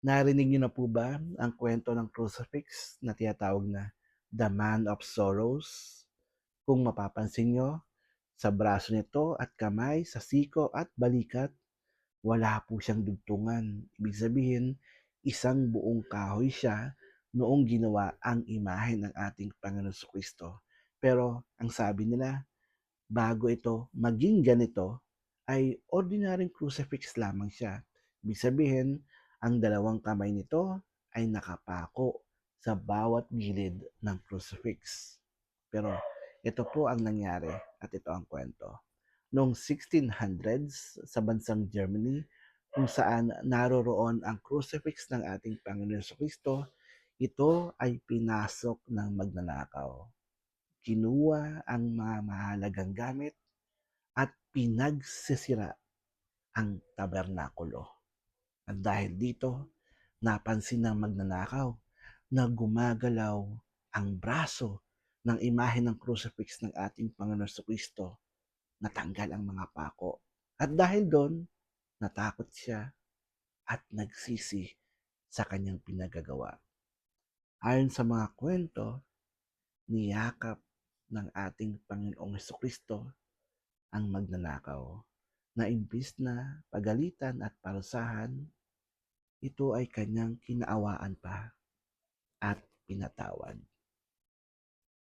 Narinig niyo na po ba ang kwento ng crucifix na tinatawag na The Man of Sorrows? Kung mapapansin niyo, sa braso nito at kamay, sa siko at balikat, wala po siyang dugtungan. Ibig sabihin, isang buong kahoy siya noong ginawa ang imahe ng ating Panginoon Kristo. Pero ang sabi nila, bago ito maging ganito, ay ordinaryong crucifix lamang siya. Ibig sabihin, ang dalawang kamay nito ay nakapako sa bawat gilid ng crucifix. Pero ito po ang nangyari at ito ang kwento. Noong 1600s sa bansang Germany, kung saan naroroon ang crucifix ng ating Panginoon Kristo, ito ay pinasok ng magnanakaw. Kinuha ang mga mahalagang gamit at pinagsisira ang tabernakulo. At dahil dito, napansin ng magnanakaw na gumagalaw ang braso ng imahe ng crucifix ng ating Panginoon Kristo. Natanggal ang mga pako. At dahil doon, natakot siya at nagsisi sa kanyang pinagagawa. Ayon sa mga kwento, niyakap ng ating Panginoong Kristo ang magnanakaw na imbis na pagalitan at parusahan, ito ay kanyang kinaawaan pa at pinatawad.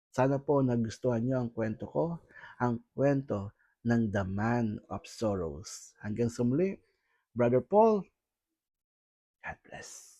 Sana po nagustuhan niyo ang kwento ko, ang kwento ng The Man of Sorrows. Hanggang sa muli, Brother Paul, God bless.